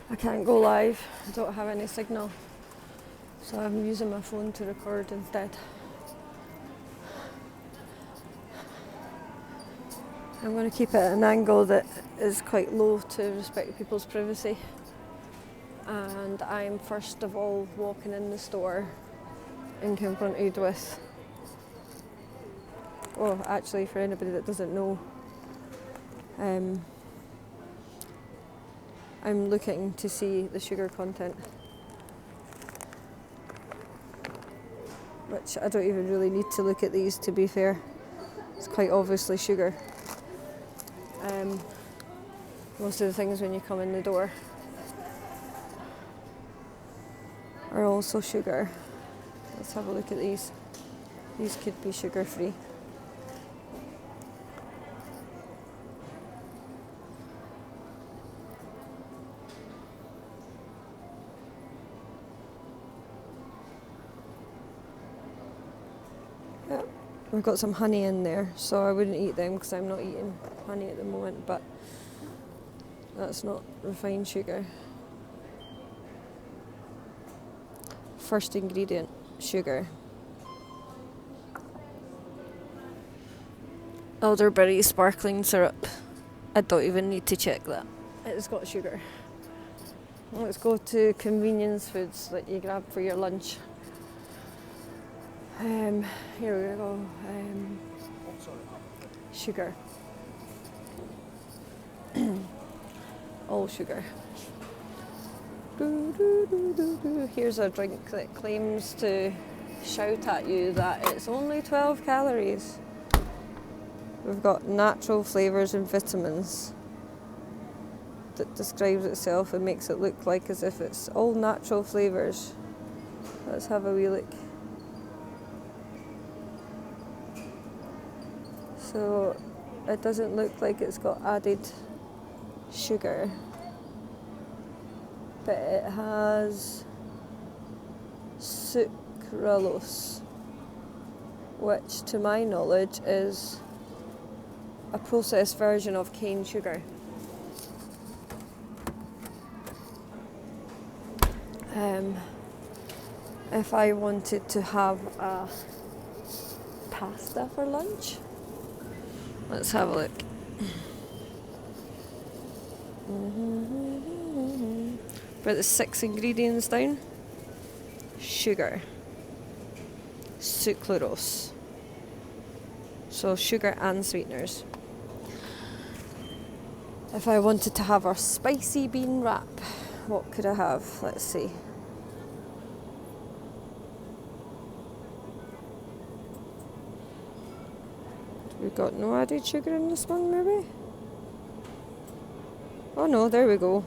I can't go live, I don't have any signal, so I'm using my phone to record instead. I'm going to keep it at an angle that is quite low to respect people's privacy. And I'm first of all walking in the store and confronted with, well, actually for anybody that doesn't know, I'm looking to see the sugar content, which I don't even really need to look at these, to be fair. It's quite obviously sugar. Most of the things when you come in the door are also sugar. Let's have a look at these. These could be sugar free. Yeah, we've got some honey in there, so I wouldn't eat them because I'm not eating honey at the moment, but that's not refined sugar. First ingredient, sugar. Elderberry sparkling syrup. I don't even need to check that. It's got sugar. Let's go to convenience foods that you grab for your lunch. Here we go. Sugar. All sugar. Here's a drink that claims to shout at you that it's only 12 calories. We've got natural flavours and vitamins that describes itself and makes it look like as if it's all natural flavours. Let's have a wee look. So it doesn't look like it's got added sugar, but it has sucralose, which to my knowledge is a processed version of cane sugar. If I wanted to have a pasta for lunch, let's have a look. About the 6 ingredients down. Sugar. Sucralose. So sugar and sweeteners. If I wanted to have a spicy bean wrap, what could I have? Let's see. We've got no added sugar in this one, maybe? Oh no, there we go.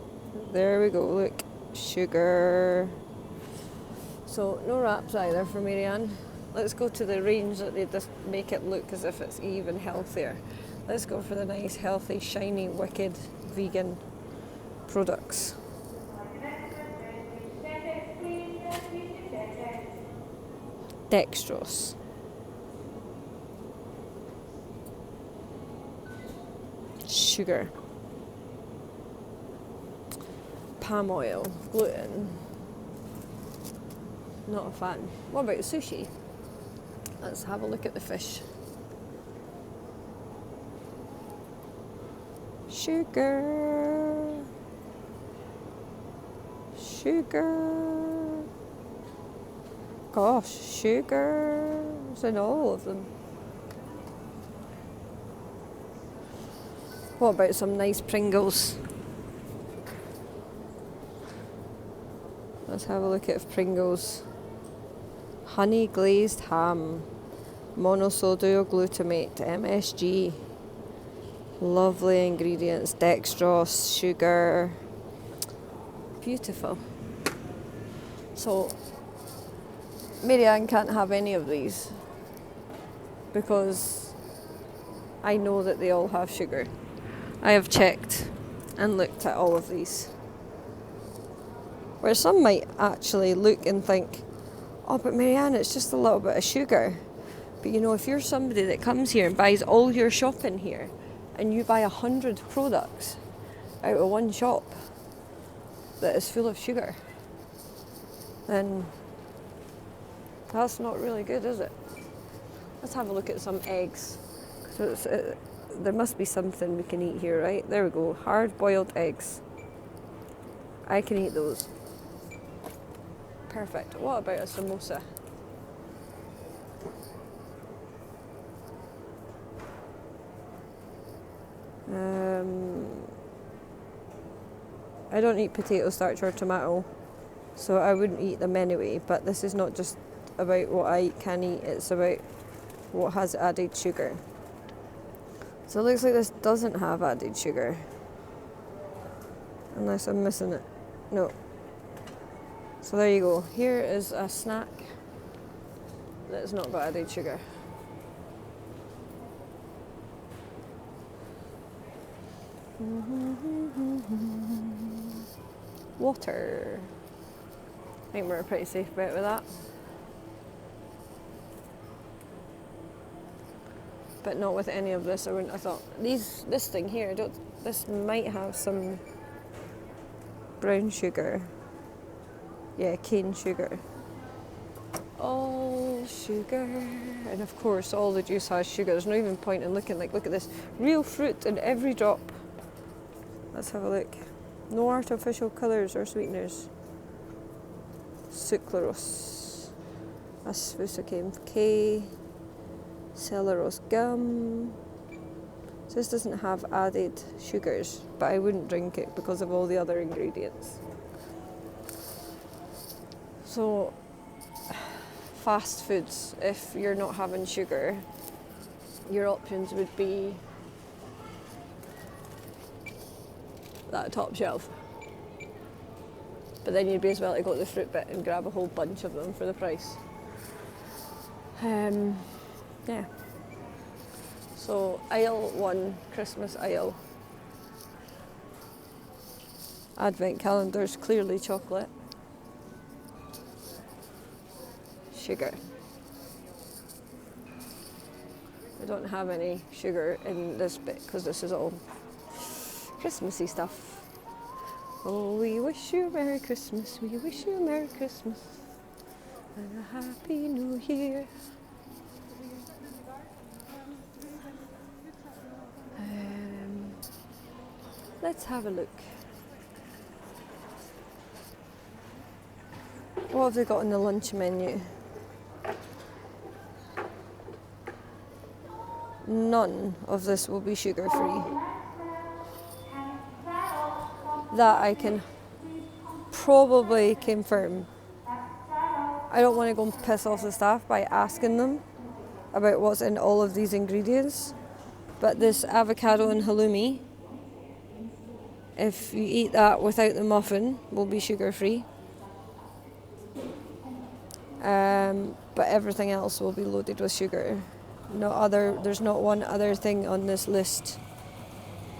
There we go, look. Sugar. So, no wraps either for Marianne. Let's go to the range that they just make it look as if it's even healthier. Let's go for the nice, healthy, shiny, wicked, vegan products. Dextrose. Sugar. Palm oil. Gluten. Not a fan. What about sushi? Let's have a look at the fish. Sugar. Sugar. Gosh, sugar. It's in all of them. What about some nice Pringles? Let's have a look at Pringles. Honey glazed ham, monosodium glutamate, MSG. Lovely ingredients, dextrose, sugar. Beautiful. So, Marianne can't have any of these because I know that they all have sugar. I have checked and looked at all of these. Where some might actually look and think, oh, but Marianne, it's just a little bit of sugar. But you know, if you're somebody that comes here and buys all your shopping here, and you buy 100 products out of one shop, that is full of sugar, then that's not really good, is it? Let's have a look at some eggs. So there must be something we can eat here, right? There we go, hard-boiled eggs. I can eat those. Perfect. What about a samosa? I don't eat potato starch or tomato, so I wouldn't eat them anyway, but this is not just about what I can eat, it's about what has added sugar. So it looks like this doesn't have added sugar. Unless I'm missing it. No. So there you go. Here is a snack that's not got added sugar. Water. I think we're a pretty safe bet with that. But not with any of this. I wouldn't have thought. This thing here, this might have some brown sugar. Yeah, cane sugar. All sugar. And of course, all the juice has sugar. There's no even point in looking. Like, look at this. Real fruit in every drop. Let's have a look. No artificial colours or sweeteners. Sucralose. Aspartame K. Cellulose gum. So this doesn't have added sugars, but I wouldn't drink it because of all the other ingredients. So, fast foods, if you're not having sugar, your options would be that top shelf. But then you'd be as well to go to the fruit bit and grab a whole bunch of them for the price. Yeah. So aisle 1, Christmas aisle. Advent calendars, clearly chocolate. Sugar. I don't have any sugar in this bit because this is all Christmassy stuff. Oh, we wish you a Merry Christmas, we wish you a Merry Christmas and a Happy New Year. Let's have a look. What have they got on the lunch menu? None of this will be sugar free. That I can probably confirm. I don't want to go and piss off the staff by asking them about what's in all of these ingredients, but this avocado and halloumi, if you eat that without the muffin, will be sugar free. But everything else will be loaded with sugar. There's not one other thing on this list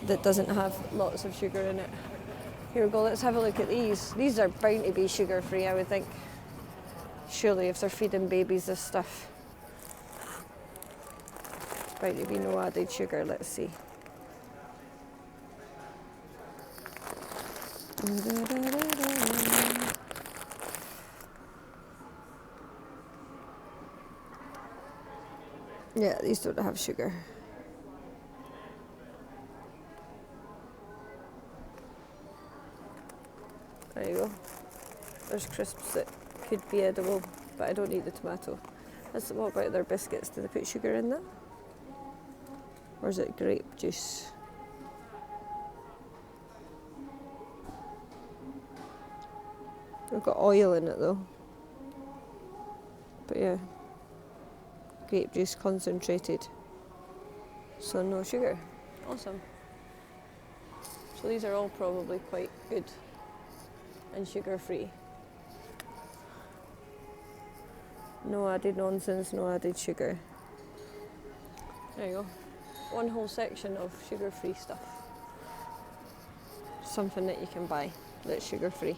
that doesn't have lots of sugar in it. Here we go, let's have a look at these. These are bound to be sugar free, I would think. Surely, if they're feeding babies this stuff. Bound to be no added sugar, let's see. Yeah, these don't have sugar. There you go. There's crisps that could be edible, but I don't need the tomato. What about their biscuits? Do they put sugar in them? Or is it grape juice? They've got oil in it though. But yeah. Grape juice concentrated. So no sugar. Awesome. So these are all probably quite good and sugar free. No added nonsense, no added sugar. There you go. One whole section of sugar free stuff. Something that you can buy that's sugar free.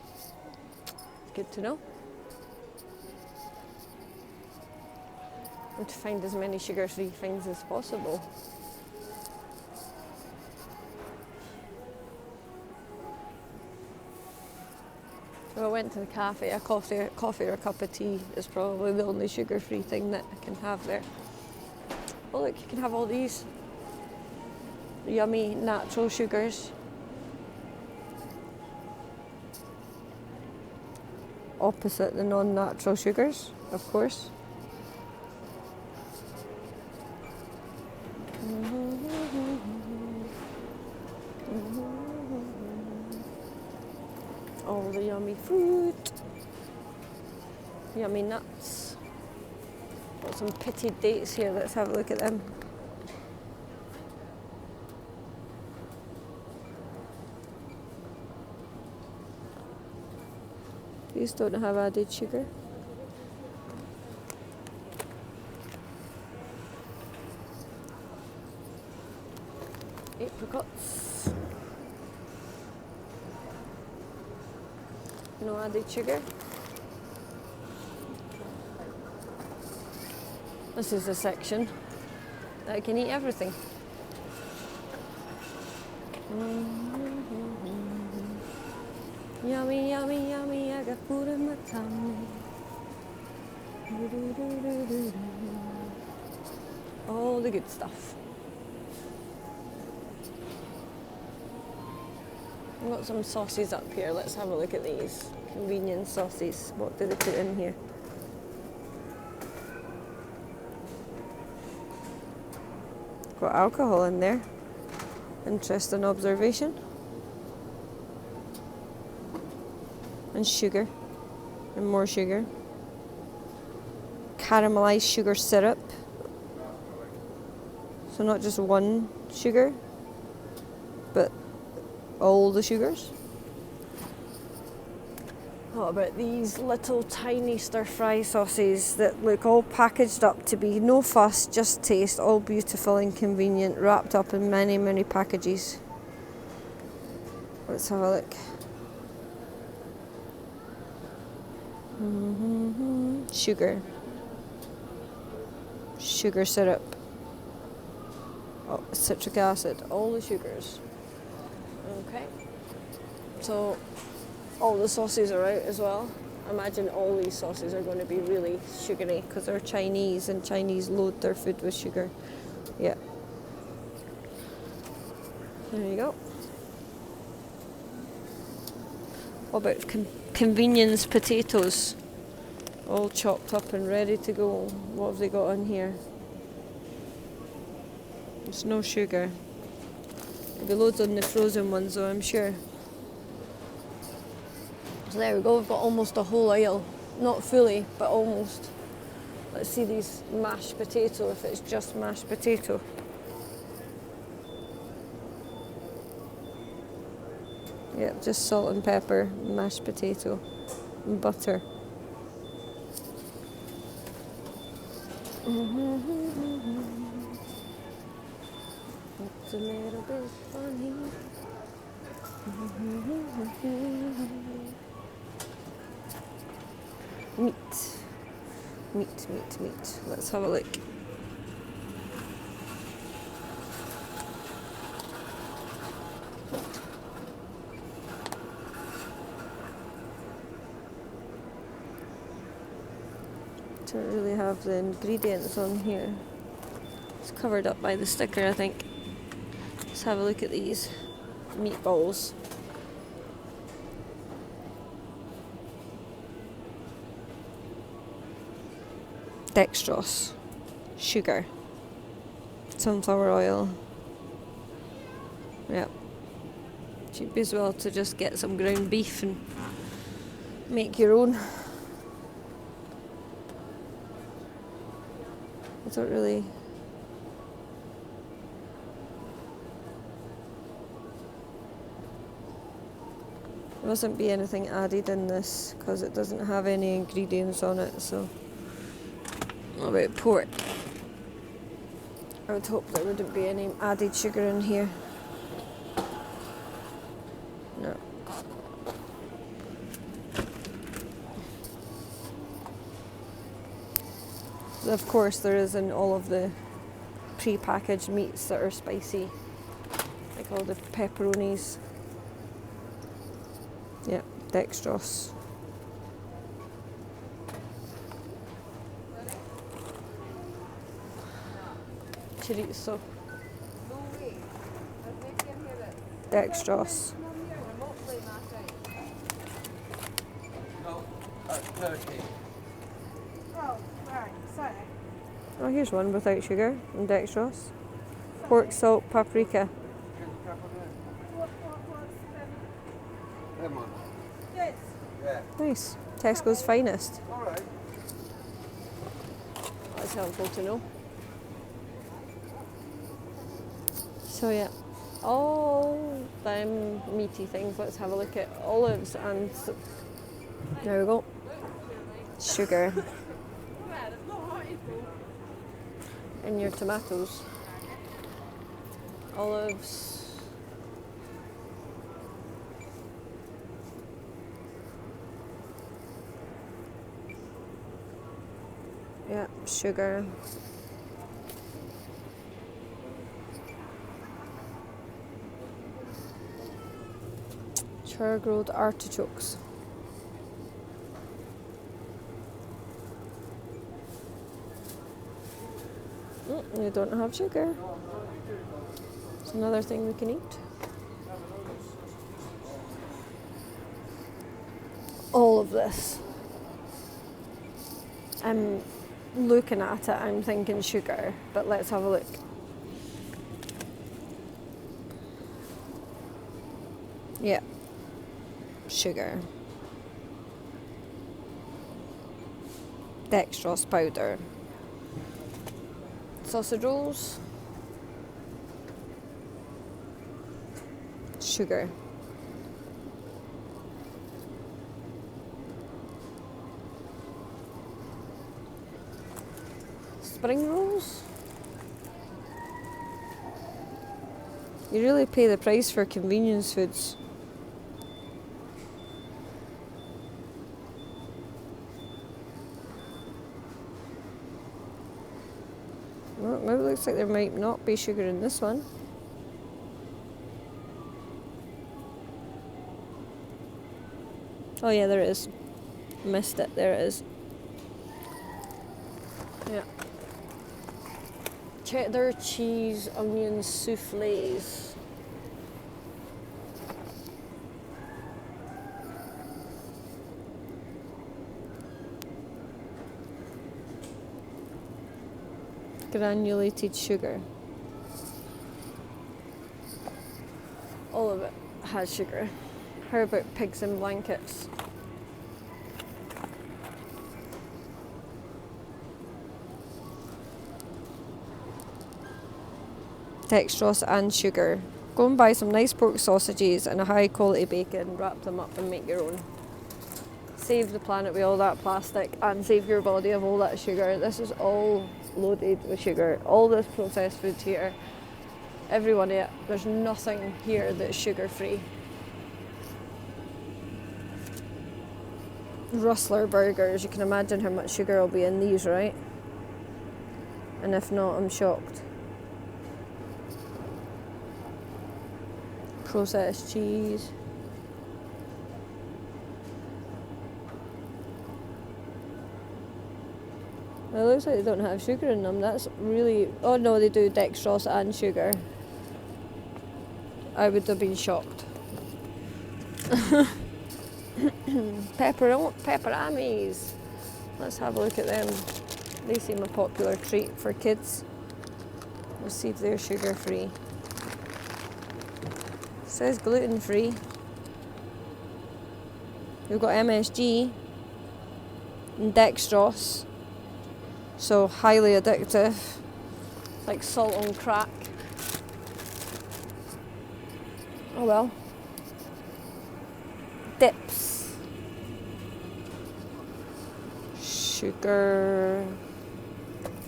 Good to know. And to find as many sugar free things as possible. If I went to the cafe, a coffee or a cup of tea is probably the only sugar-free thing that I can have there. Oh look, you can have all these yummy natural sugars. Opposite the non-natural sugars, of course. All the yummy fruit, yummy nuts. Got some pitted dates here, let's have a look at them. These don't have added sugar. Apricots. No added sugar. This is a section that I can eat everything. Yummy, yummy, yummy, I got food in my tummy. All the good stuff. I've got some sauces up here. Let's have a look at these. Convenience sauces. What do they put in here? Got alcohol in there. Interesting observation. And sugar. And more sugar. Caramelized sugar syrup. So not just one sugar, but all the sugars. What about these little tiny stir-fry sauces that look all packaged up to be no fuss, just taste, all beautiful and convenient, wrapped up in many, many packages. Let's have a look. Sugar. Sugar syrup. Oh, citric acid, all the sugars. Okay. So all the sauces are out as well. I imagine all these sauces are going to be really sugary because they're Chinese and Chinese load their food with sugar. Yeah. There you go. What about convenience potatoes? All chopped up and ready to go. What have they got in here? There's no sugar. There'll be loads on the frozen ones though, I'm sure. So there we go, we've got almost a whole aisle. Not fully, but almost. Let's see these mashed potato, if it's just mashed potato. Yep, just salt and pepper, mashed potato, and butter. It's a little bit funny. Meat. Let's have a look. Don't really have the ingredients on here. It's covered up by the sticker, I think. Let's have a look at these meatballs. Dextrose, sugar, sunflower oil. Yep. Cheap as well to just get some ground beef and make your own. I don't really. There mustn't be anything added in this because it doesn't have any ingredients on it, so. What about pork? I would hope there wouldn't be any added sugar in here. No. Of course there is in all of the pre-packaged meats that are spicy, like all the pepperonis. Yeah, dextrose. chorizo. No way. There's nobody in here that's Dextrose. remotely mad right. No, turkey. Oh, right, sorry. Oh, here's one without sugar and dextrose. Pork, salt, paprika. What's Them on. Yes. Yeah. Nice. Tesco's finest. All right. That's helpful to know. So yeah, all them meaty things. Let's have a look at olives and there we go. Sugar. And your tomatoes. Olives. Yeah, sugar. Char-grilled artichokes. You don't have sugar. It's another thing we can eat. All of this. I'm looking at it, I'm thinking sugar, but let's have a look. Yeah, sugar. Dextrose powder. Sausage rolls. Sugar. Spring rolls. You really pay the price for convenience foods. Well, it maybe looks like there might not be sugar in this one. Oh yeah, there is. Missed it, there it is. Yeah. Cheddar cheese onion soufflés. Granulated sugar. All of it has sugar. How about pigs in blankets? Dextrose and sugar. Go and buy some nice pork sausages and a high quality bacon, wrap them up and make your own. Save the planet with all that plastic and save your body of all that sugar. This is all loaded with sugar. All this processed food here, every one of it, there's nothing here that's sugar free. Rustler burgers, you can imagine how much sugar will be in these, right? And if not, I'm shocked. Processed cheese. Well, it looks like they don't have sugar in them. That's really... Oh no, they do dextrose and sugar. I would have been shocked. Peperamis. Let's have a look at them. They seem a popular treat for kids. We'll see if they're sugar free. It says gluten free. We've got MSG and dextrose. So highly addictive, like salt on crack. Oh well. Dips. Sugar.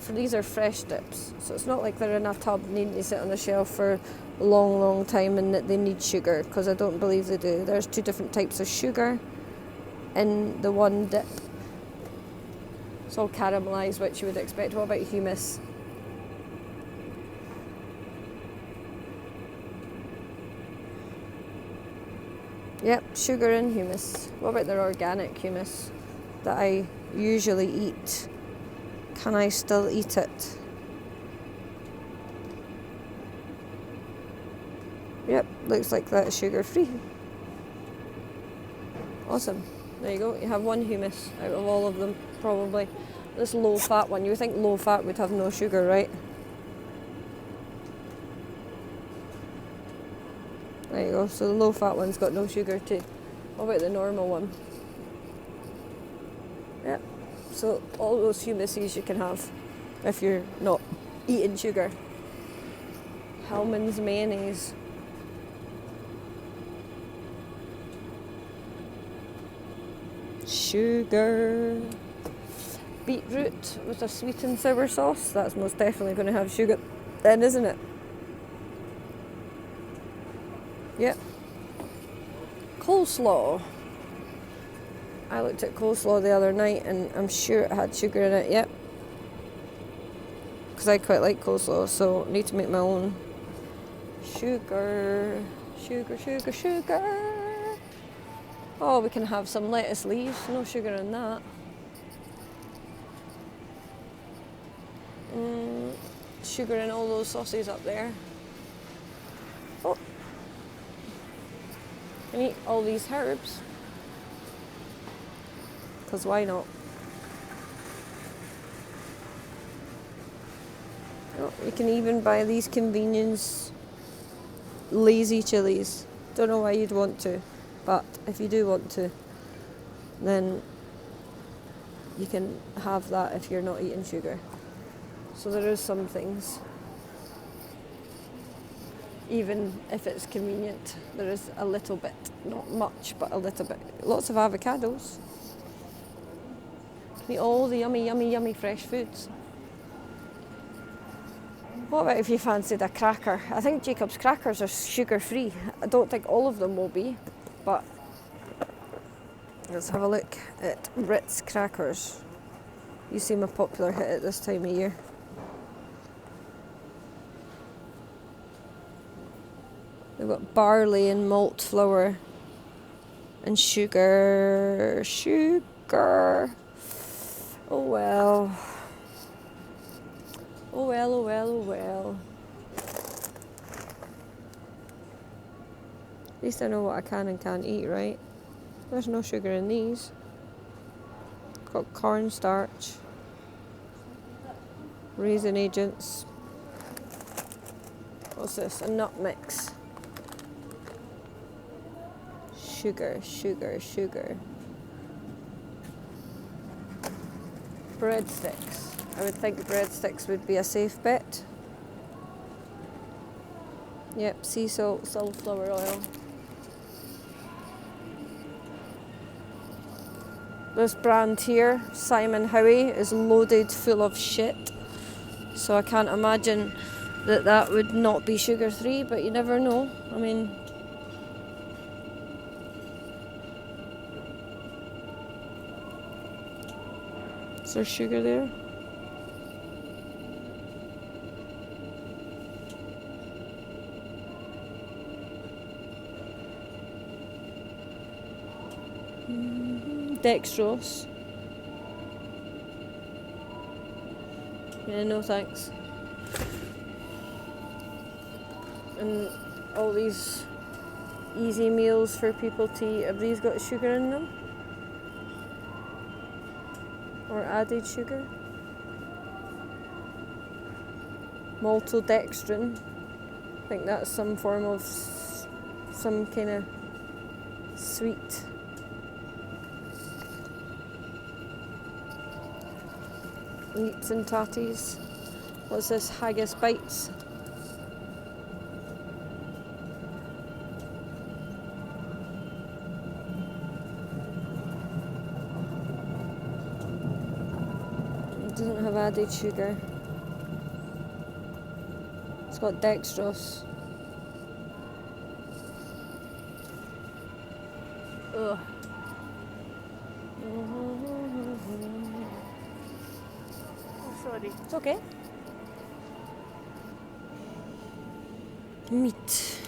These are fresh dips, so it's not like they're in a tub needing to sit on the shelf for a long, long time and that they need sugar, because I don't believe they do. There's 2 different types of sugar in the one dip. It's all caramelised, which you would expect. What about hummus? Yep, sugar and hummus. What about their organic hummus that I usually eat? Can I still eat it? looks like that's sugar free. Awesome. There you go. You have one humus out of all of them, probably. This low fat one, you would think low fat would have no sugar, right? There you go. So the low fat one's got no sugar too. What about the normal one? Yep. So all those humuses you can have if you're not eating sugar. Hellmann's mayonnaise. Sugar. Beetroot with a sweet and sour sauce. That's most definitely going to have sugar then, isn't it? Yep. Coleslaw. I looked at coleslaw the other night and I'm sure it had sugar in it. Yep. Because I quite like coleslaw, so I need to make my own. Sugar. Sugar, sugar, sugar. Oh, we can have some lettuce leaves. No sugar in that. Sugar in all those sauces up there. Oh. And eat all these herbs. Because why not? Oh, you can even buy these convenience lazy chilies. Don't know why you'd want to, but if you do want to, then you can have that if you're not eating sugar. So there is some things, even if it's convenient, there is a little bit, not much, but a little bit. Lots of avocados. Eat all the yummy, yummy, yummy fresh foods. What about if you fancied a cracker? I think Jacob's crackers are sugar-free. I don't think all of them will be, but let's have a look at Ritz crackers. You seem a popular hit at this time of year. They've got barley and malt flour and sugar. Sugar. Oh well. Oh well, oh well, oh well. At least I know what I can and can't eat, right? There's no sugar in these. Got cornstarch, raisin agents. What's this? A nut mix. Sugar, sugar, sugar. Breadsticks. I would think breadsticks would be a safe bet. Yep, sea salt, sunflower oil. This brand here, Simon Howie, is loaded full of shit. So I can't imagine that that would not be sugar-free, but you never know. I mean, is there sugar there? Dextrose. Yeah, no thanks. And all these easy meals for people to eat, have these got sugar in them? Or added sugar? Maltodextrin. I think that's some form of some kind of sweet. Neeps and tatties. What's this? Haggis bites. It doesn't have added sugar. It's got dextrose. Ugh. Sorry. It's okay. Meat.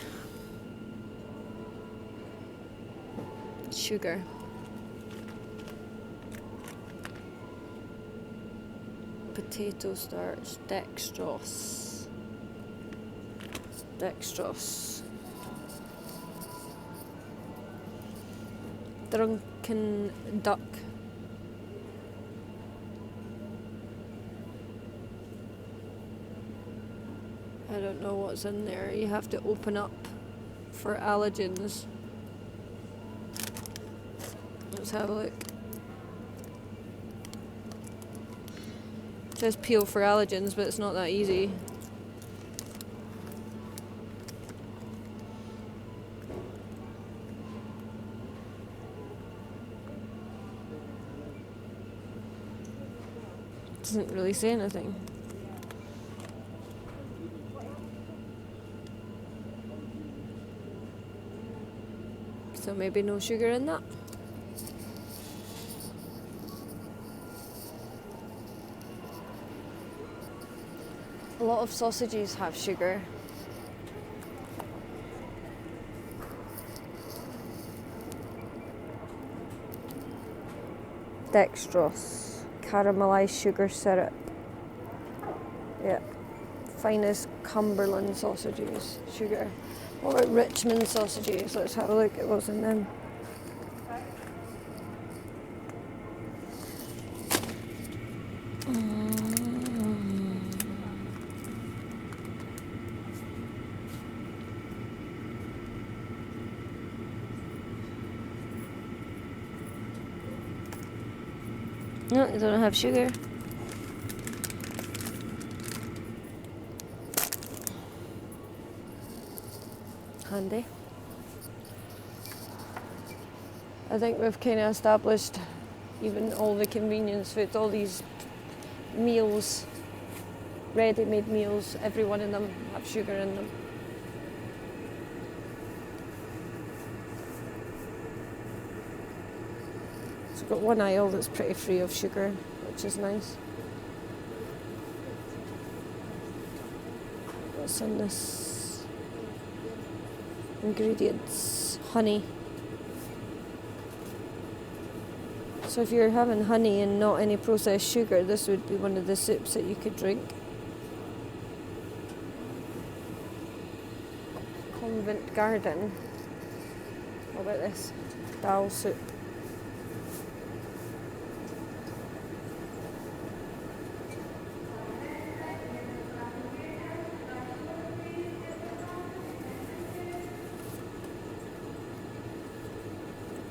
Sugar. Potato starch. Dextrose. Dextrose. Drunken duck. I don't know what's in there. You have to open up for allergens. Let's have a look. It says peel for allergens, but it's not that easy. Doesn't really say anything. So maybe no sugar in that. A lot of sausages have sugar. Dextrose, caramelized sugar syrup. Yeah, finest Cumberland sausages, sugar. What about Richmond sausages? Let's have a look at what's in them. No, they don't have sugar. Handy. I think we've kind of established even all the convenience foods, all these meals, ready-made meals, every one of them have sugar in them. So we've got one aisle that's pretty free of sugar, which is nice. What's in this? Ingredients. Honey. So if you're having honey and not any processed sugar, this would be one of the soups that you could drink. Convent Garden. What about this? Dal soup.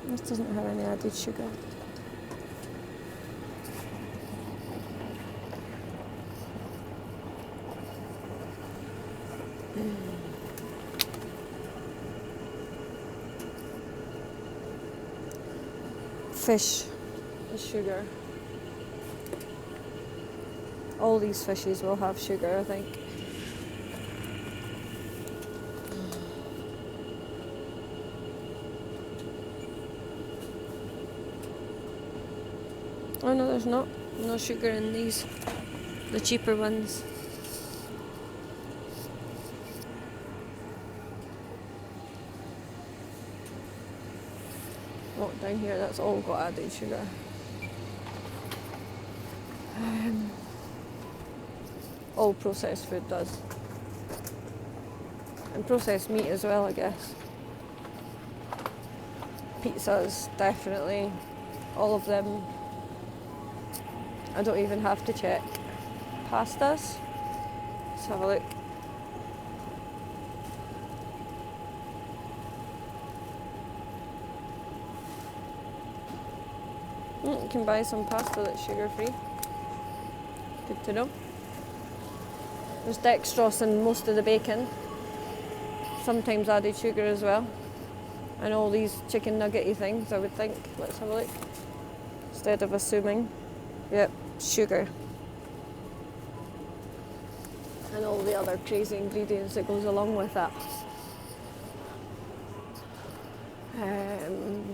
This doesn't have any added sugar. Fish is sugar. All these fishes will have sugar, I think. Oh no, there's not. No sugar in these. The cheaper ones. Oh, down here, that's all got added sugar. All processed food does. And processed meat as well, I guess. Pizzas, definitely. All of them. I don't even have to check. Pastas. Let's have a look. You can buy some pasta that's sugar-free. Good to know. There's dextrose in most of the bacon. Sometimes added sugar as well. And all these chicken nuggety things, I would think. Let's have a look. Instead of assuming. Yep, sugar. And all the other crazy ingredients that goes along with that.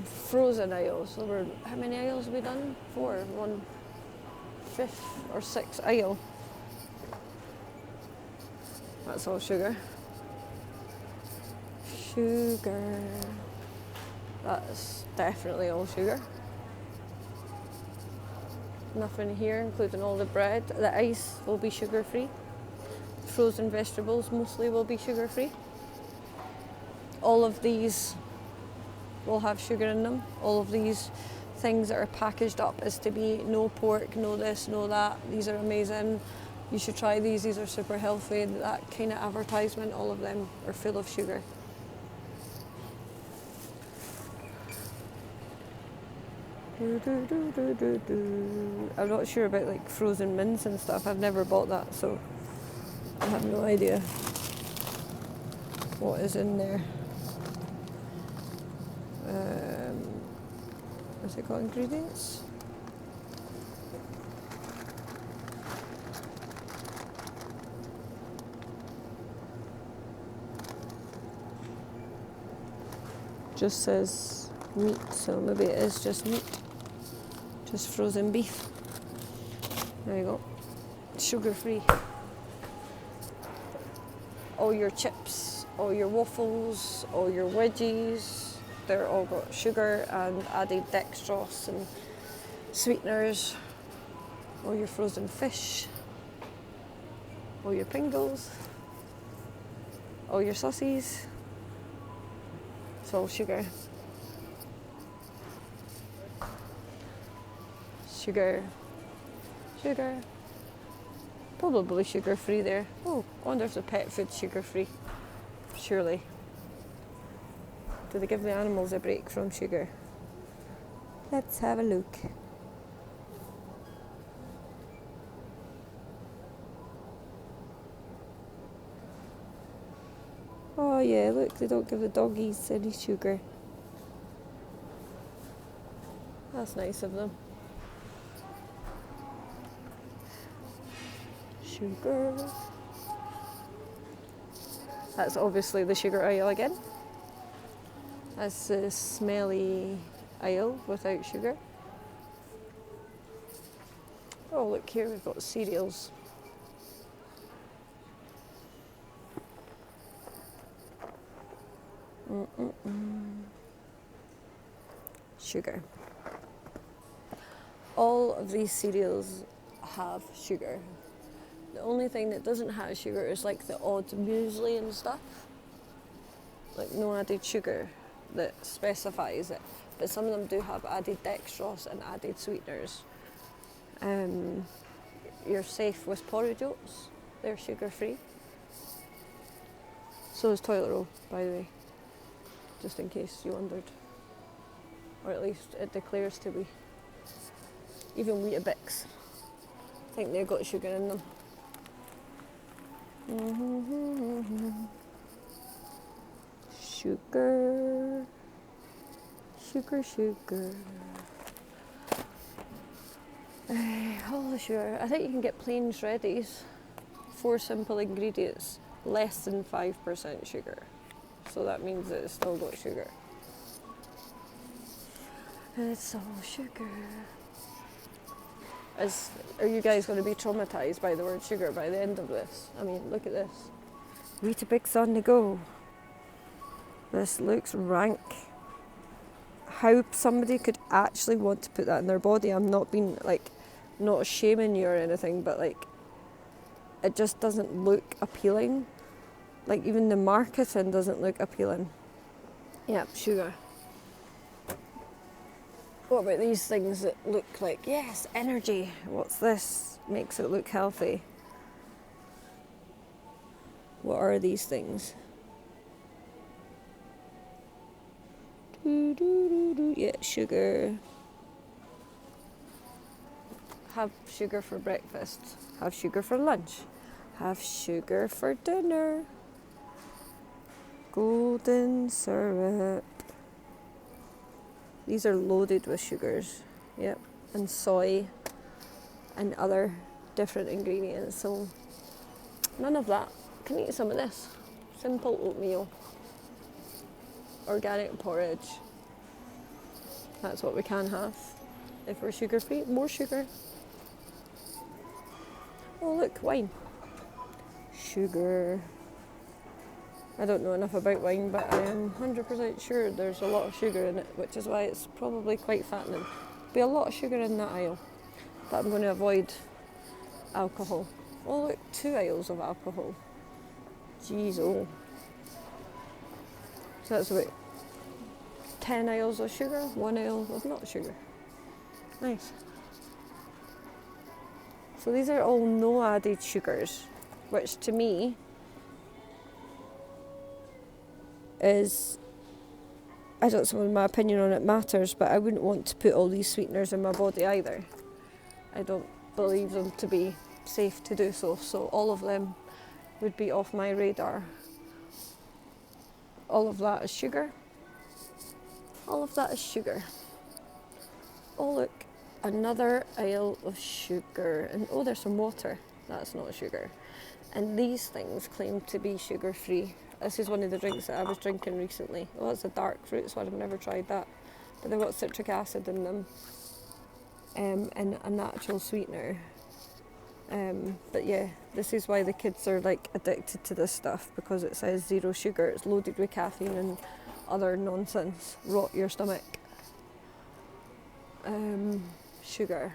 Frozen aisles. So how many aisles have we done? 4. 1, 5th or 6th aisle. That's all sugar. Sugar. That's definitely all sugar. Nothing here, including all the bread. The ice will be sugar-free. Frozen vegetables mostly will be sugar-free. All of these will have sugar in them. All of these things that are packaged up as to be no pork, no this, no that. These are amazing. You should try these. These are super healthy. That kind of advertisement, all of them are full of sugar. I'm not sure about like frozen mints and stuff. I've never bought that, so I have no idea what is in there. What's it called? Ingredients? Just says meat, so maybe it is just meat. Just frozen beef. There you go. Sugar free. All your chips, all your waffles, all your wedgies, they're all got sugar and added dextrose and sweeteners. All your frozen fish, all your Pringles, all your sausages. It's all sugar. Sugar. Sugar. Probably sugar free there. Oh, I wonder if the pet food's sugar free. Surely. Do they give the animals a break from sugar? Let's have a look. Oh yeah, look, they don't give the doggies any sugar. That's nice of them. Sugar. That's obviously the sugar aisle again. That's the smelly aisle without sugar. Oh, look here, we've got cereals. Sugar. All of these cereals have sugar. The only thing that doesn't have sugar is like the odd muesli and stuff. Like no added sugar that specifies it. But some of them do have added dextrose and added sweeteners. You're safe with porridge oats. They're sugar free. So is toilet roll, by the way. Just in case you wondered. Or at least it declares to be. Even Weetabix. I think they've got sugar in them. Sugar. Sugar, sugar. All the sugar. I think you can get plain shreddies. 4 simple ingredients. Less than 5% sugar. So that means that it's still got sugar. It's all sugar. Are you guys going to be traumatised by the word sugar by the end of this? I mean, look at this. Weetabix on the go. This looks rank. How somebody could actually want to put that in their body. I'm not being not shaming you or anything, but it just doesn't look appealing. Like even the marketing doesn't look appealing. Yep, sugar. What about these things that look like, yes, energy. What's this? Makes it look healthy. What are these things? Yeah, sugar. Have sugar for breakfast. Have sugar for lunch. Have sugar for dinner. Golden syrup. These are loaded with sugars, yep, and soy and other different ingredients. So none of that. Can eat some of this. Simple oatmeal. Organic porridge. That's what we can have. If we're sugar free, more sugar. Oh look, wine. Sugar. I don't know enough about wine, but I am 100% sure there's a lot of sugar in it, which is why it's probably quite fattening. Be a lot of sugar in that aisle, but I'm going to avoid alcohol. Oh look, 2 aisles of alcohol. Jeez, oh. So that's about 10 aisles of sugar, 1 aisle of not sugar. Nice. So these are all no added sugars, which to me is, I don't suppose my opinion on it matters, but I wouldn't want to put all these sweeteners in my body either. I don't believe them to be safe to do so, so all of them would be off my radar. All of that is sugar. All of that is sugar. Oh look, another aisle of sugar. And oh, there's some water. That's not sugar. And these things claim to be sugar-free. This is one of the drinks that I was drinking recently. Well, it's a dark fruit, so I've never tried that. But they've got citric acid in them. And a natural sweetener. But yeah, this is why the kids are like addicted to this stuff, because it says 0 sugar. It's loaded with caffeine and other nonsense. Rot your stomach. Sugar.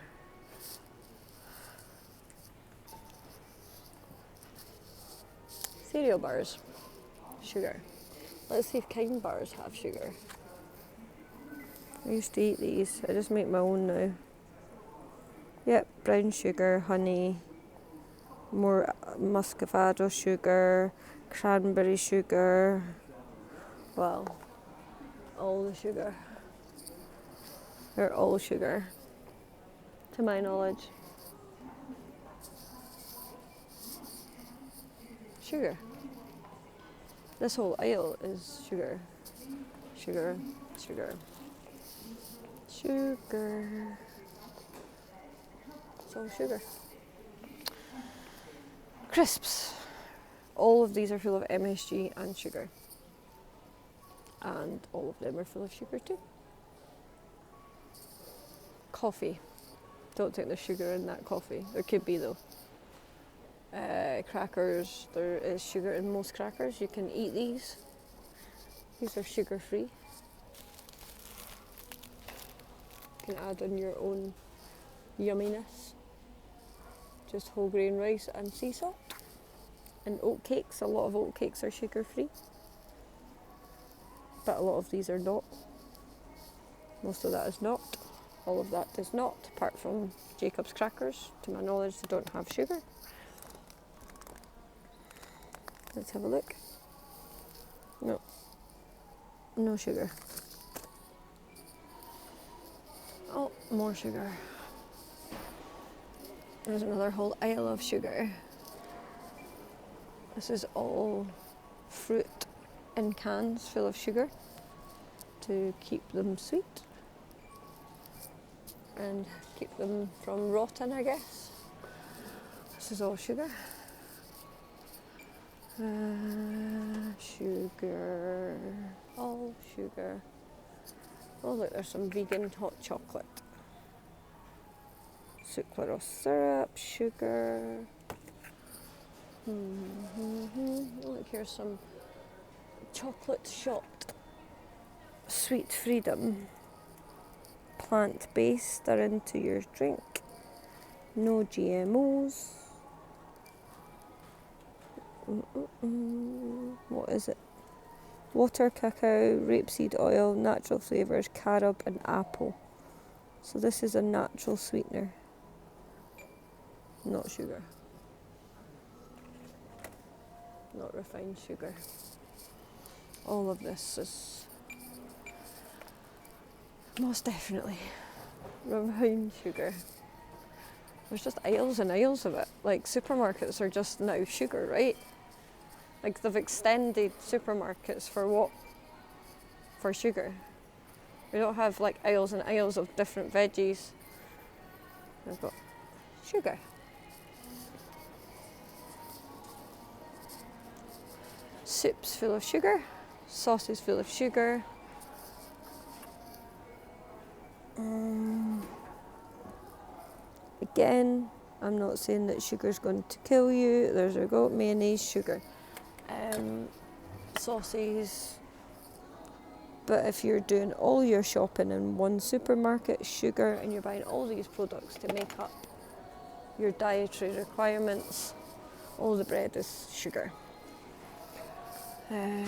Cereal bars. Sugar. Let's see if Kind bars have sugar. I used to eat these. I just make my own now. Yep, brown sugar, honey, more muscovado sugar, cranberry sugar. Well, all the sugar. They're all sugar, to my knowledge. Sugar. This whole aisle is sugar. Sugar, sugar, sugar. It's all sugar. Crisps. All of these are full of MSG and sugar. And all of them are full of sugar too. Coffee. Don't think there's sugar in that coffee. There could be though. Crackers. There is sugar in most crackers. You can eat these. These are sugar free. You can add on your own yumminess. Just whole grain rice and sea salt. And oat cakes. A lot of oat cakes are sugar free. But a lot of these are not. Most of that is not. All of that is not, apart from Jacob's crackers. To my knowledge, they don't have sugar. Let's have a look. No. No sugar. Oh, more sugar. There's another whole aisle of sugar. This is all fruit in cans full of sugar to keep them sweet and keep them from rotting, I guess. This is all sugar. Sugar. All sugar. Oh look, there's some vegan hot chocolate. Sucralose syrup, sugar. Look, here's some chocolate shot Sweet Freedom. Plant-based, are into your drink. No GMOs. What is it? Water, cacao, rapeseed oil, natural flavours, carob and apple. So this is a natural sweetener. Not sugar. Not refined sugar. All of this is most definitely refined sugar. There's just aisles and aisles of it. Like supermarkets are just now sugar, right? Like they've extended supermarkets for what? For sugar. We don't have like aisles and aisles of different veggies. We've got sugar. Soups full of sugar. Sauces full of sugar. Again, I'm not saying that sugar's going to kill you. There's a goat mayonnaise, sugar. Sauces. But if you're doing all your shopping in one supermarket, sugar, and you're buying all these products to make up your dietary requirements, all the bread is sugar. Then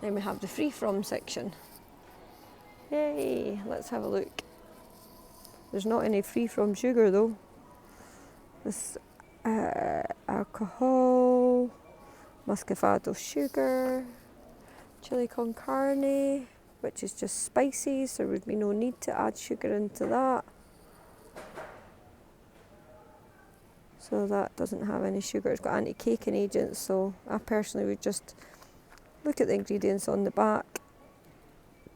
we have the free from section. Yay, let's have a look. There's not any free from sugar though. This alcohol, muscovado sugar, chili con carne, which is just spices. There would be no need to add sugar into that. So that doesn't have any sugar. It's got anti-caking agents, so I personally would just look at the ingredients on the back,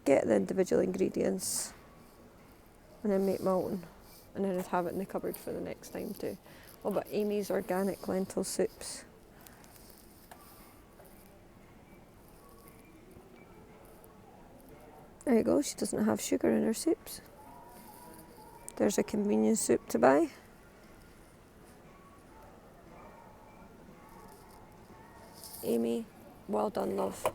get the individual ingredients, and then make my own. And then I'd have it in the cupboard for the next time too. What about Amy's organic lentil soups? There you go, she doesn't have sugar in her soups. There's a convenience soup to buy. Amy, well done, love.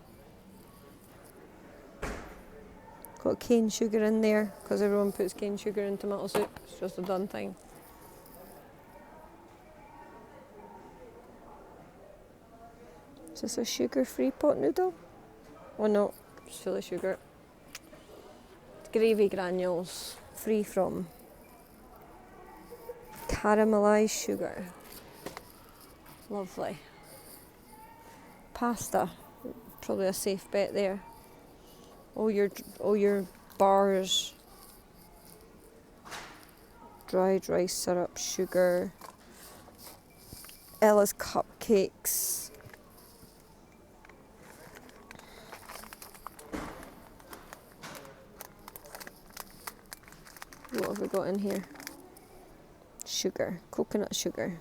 Got cane sugar in there because everyone puts cane sugar in tomato soup. It's just a done thing. Is this a sugar-free pot noodle? Oh no, it's full of sugar. Gravy granules, free from caramelised sugar. Lovely. Pasta, probably a safe bet there. All your bars, dried rice syrup, sugar, Ella's cupcakes. What have we got in here? Sugar, coconut sugar,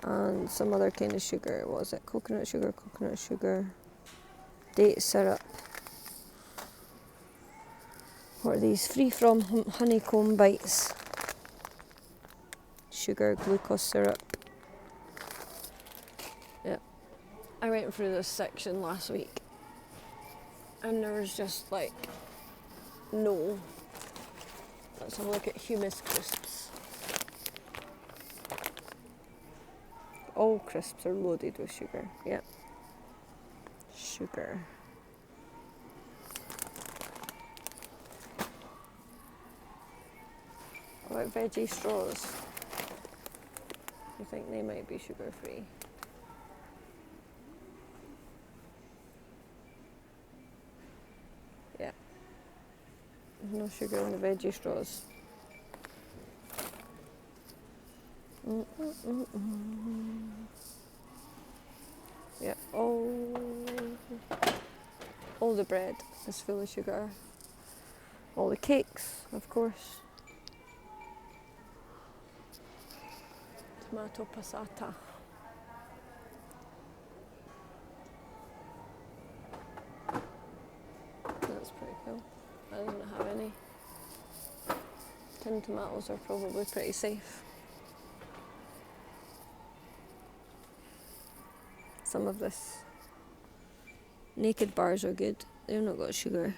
and some other kind of sugar. What is it? Coconut sugar, date syrup. What are these? Free from honeycomb bites. Sugar, glucose syrup. Yep. I went through this section last week and there was just like no. Let's have a look at Humus crisps. All crisps are loaded with sugar. Yep. Sugar. What about veggie straws? You think they might be sugar free? Yeah. There's no sugar in the veggie straws. Yeah, all the bread is full of sugar. All the cakes, of course. Tomato passata. That's pretty cool. That doesn't have any. Tin tomatoes are probably pretty safe. Some of this. Naked bars are good. They've not got sugar.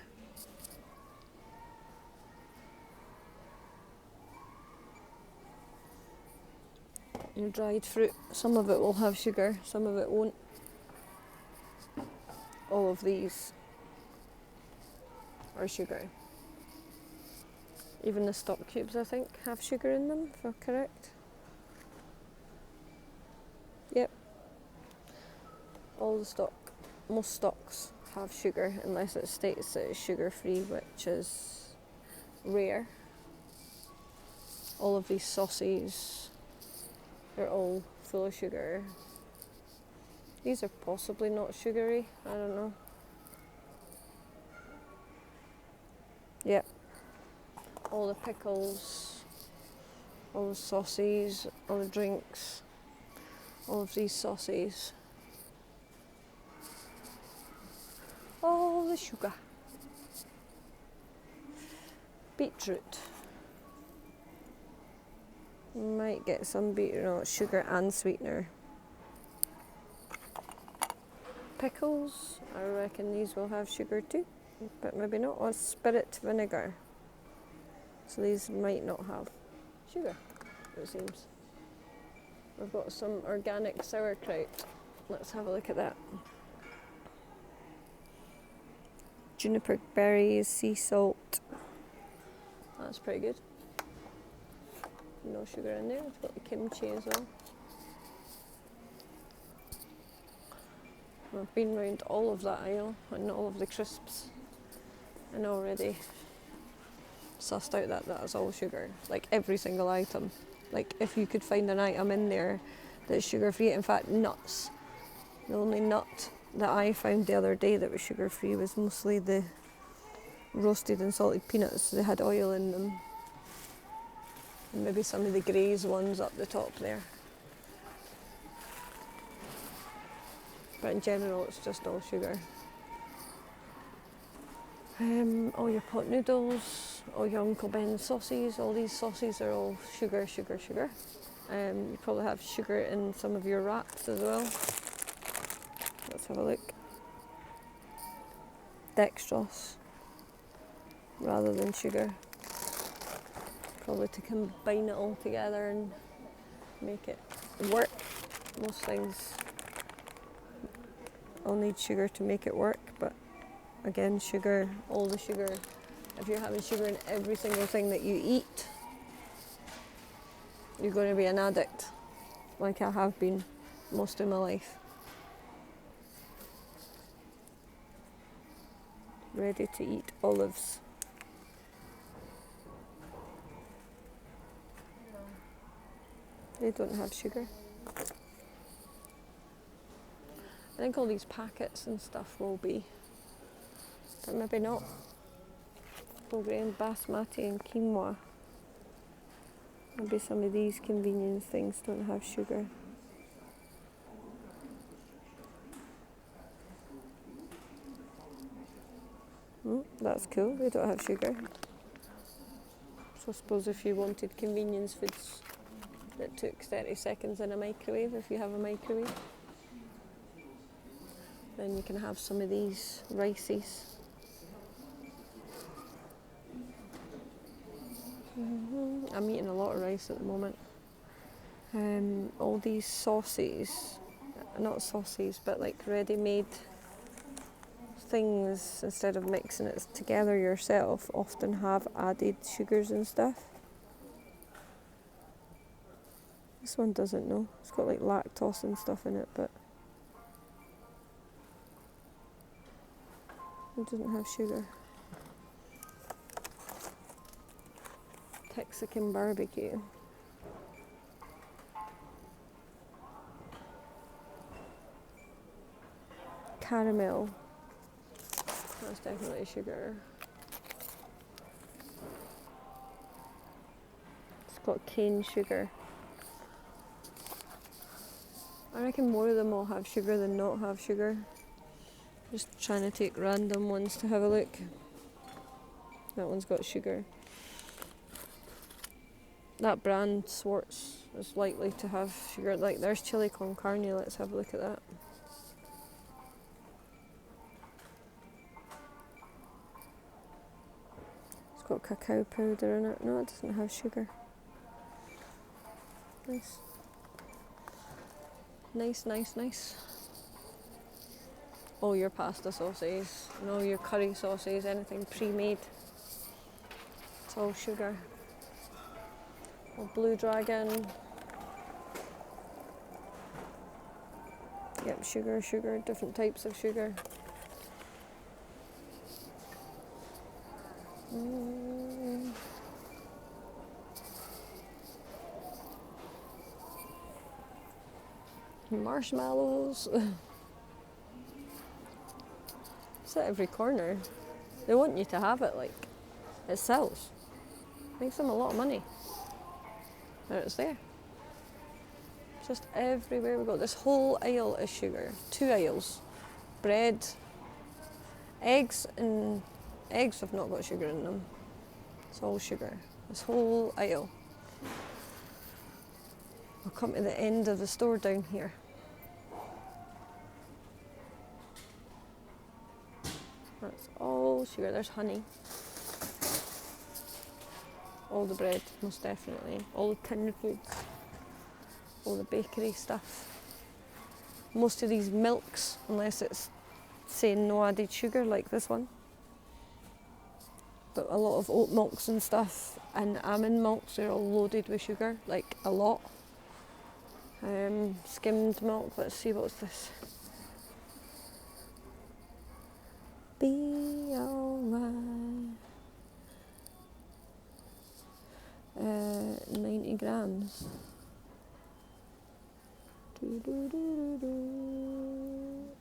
Your dried fruit, some of it will have sugar, some of it won't. All of these are sugar. Even the stock cubes, I think, have sugar in them, if I'm correct. Yep. All the stock, most stocks have sugar, unless it states that it's sugar-free, which is rare. All of these sauces, they're all full of sugar. These are possibly not sugary, I don't know. Yep. All the pickles, all the sauces, all the drinks, all of these sauces. All the sugar. Beetroot. Might get some beetroot, no, sugar and sweetener. Pickles, I reckon these will have sugar too, but maybe not. Or spirit vinegar. So these might not have sugar, it seems. We've got some organic sauerkraut. Let's have a look at that. juniper berries, sea salt. That's pretty good. No sugar in there. It's got the kimchi as well. I've been round all of that aisle and all of the crisps and already sussed out that that is all sugar. Like every single item. Like if you could find an item in there that's sugar free. In fact, nuts. The only nut that I found the other day that was sugar free was mostly the roasted and salted peanuts. They had oil in them. And maybe some of the Graze ones up the top there. But in general, it's just all sugar. All your pot noodles, all your Uncle Ben's sauces, all these sauces are all sugar, sugar, sugar. You probably have sugar in some of your wraps as well. Let's have a look. Dextrose rather than sugar. Probably to combine it all together and make it work. Most things all need sugar to make it work, but again, sugar, all the sugar, if you're having sugar in every single thing that you eat, you're going to be an addict, like I have been most of my life. Ready to eat olives. They don't have sugar. I think all these packets and stuff will be, but maybe not. Whole grain, basmati and quinoa. Maybe some of these convenience things don't have sugar. That's cool, they don't have sugar. So I suppose if you wanted convenience foods that took 30 seconds in a microwave, if you have a microwave, then you can have some of these rices. I'm eating a lot of rice at the moment. All these sauces, not sauces, but like ready-made things, instead of mixing it together yourself, often have added sugars and stuff. This one doesn't know. It's got like lactose and stuff in it, but it doesn't have sugar. Texican barbecue. Caramel. That's definitely sugar. It's got cane sugar. I reckon more of them will have sugar than not have sugar. Just trying to take random ones to have a look. That one's got sugar. That brand, Swartz, is likely to have sugar. Like there's chili con carne, let's have a look at that. It's got cacao powder in it. No, it doesn't have sugar. Nice. Nice, nice, nice. All your pasta sauces and all your curry sauces, anything pre-made, it's all sugar. Or Blue Dragon. Yep, sugar, sugar, different types of sugar. Marshmallows. It's at every corner. They want you to have it, like it sells. Makes them a lot of money. There it's there. Just everywhere we go. This whole aisle is sugar. 2 aisles. Bread, eggs, and eggs have not got sugar in them. It's all sugar. This whole aisle. We'll come to the end of the store down here. That's all sugar. There's honey. All the bread, most definitely. All the tin foods. All the bakery stuff. Most of these milks, unless it's saying no added sugar, like this one. but a lot of oat milks and stuff and almond milks are all loaded with sugar, like a lot. Skimmed milk, let's see, what's this? Be alright. 90 grams. I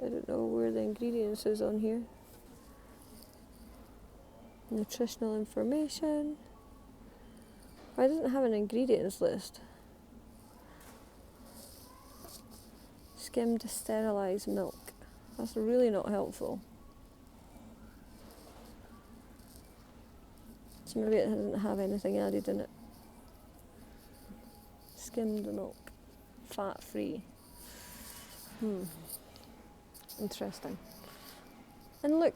don't know where the ingredients is on here. Nutritional information. Why doesn't it have an ingredients list? Skimmed sterilised milk. That's really not helpful. So maybe it doesn't have anything added in it. Skimmed milk. Fat free. Interesting. And look,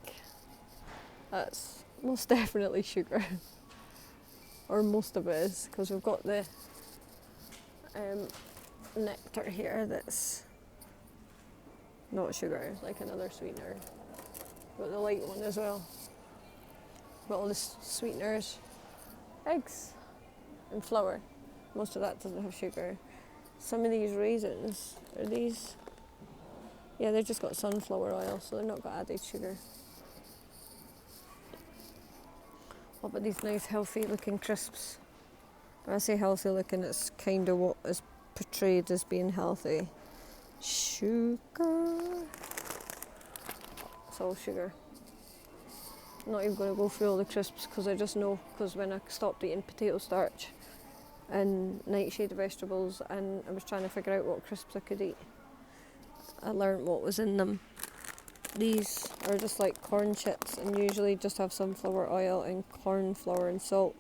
that's most definitely sugar. Or most of it is, because we've got the nectar here that's not sugar, it's like another sweetener. Got the light one as well. Got all the sweeteners, eggs and flour. Most of that doesn't have sugar. Some of these raisins, are these? Yeah, they've just got sunflower oil, so they're not got added sugar. What about these nice healthy looking crisps? When I say healthy looking, it's kind of what is portrayed as being healthy. Sugar. It's all sugar. I'm not even going to go through all the crisps because I just know, because when I stopped eating potato starch and nightshade vegetables and I was trying to figure out what crisps I could eat, I learned what was in them. These are just like corn chips and usually just have sunflower oil and corn flour and salt.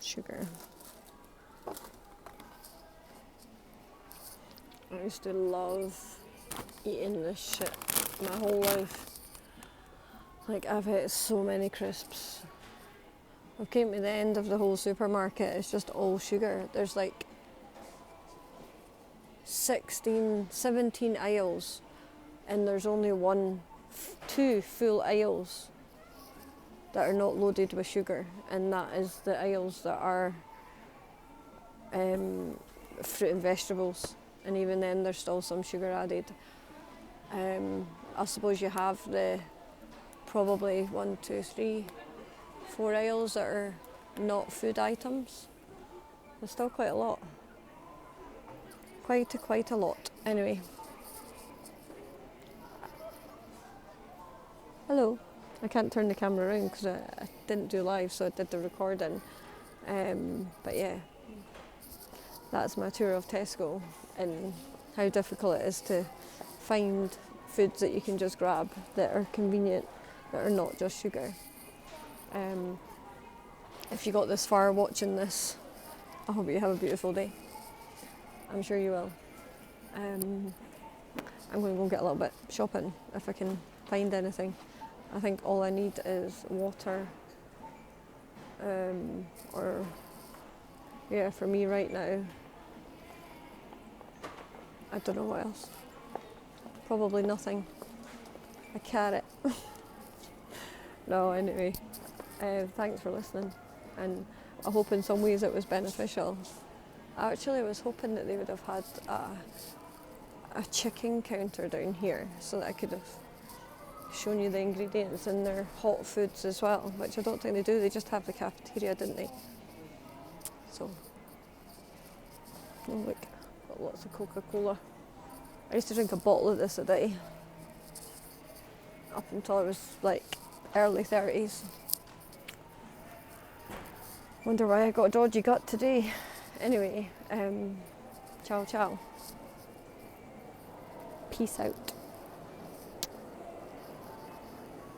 Sugar. I used to love eating this shit my whole life. Like, I've had so many crisps. I've came to the end of the whole supermarket. It's just all sugar. There's like 16, 17 aisles and there's only two full aisles that are not loaded with sugar, and that is the aisles that are fruit and vegetables, and even then there's still some sugar added. I suppose you have the probably 1, 2, 3, 4 aisles that are not food items. There's still quite a lot. Quite a lot. Anyway. Hello. I can't turn the camera around because I didn't do live, so I did the recording. But yeah, that's my tour of Tesco and how difficult it is to find foods that you can just grab that are convenient, that are not just sugar. If you got this far watching this, I hope you have a beautiful day. I'm sure you will. I'm going to go get a little bit shopping if I can find anything. I think all I need is water, or yeah, for me right now, I don't know what else. Probably nothing. A carrot. No, anyway, thanks for listening, and I hope in some ways it was beneficial. I actually was hoping that they would have had a chicken counter down here so that I could have shown you the ingredients in their hot foods as well, which I don't think they do. They just have the cafeteria, didn't they? So, oh look, got lots of Coca-Cola. I used to drink a bottle of this a day up until I was like early 30s. Wonder why I got a dodgy gut today. Anyway, ciao ciao. Peace out.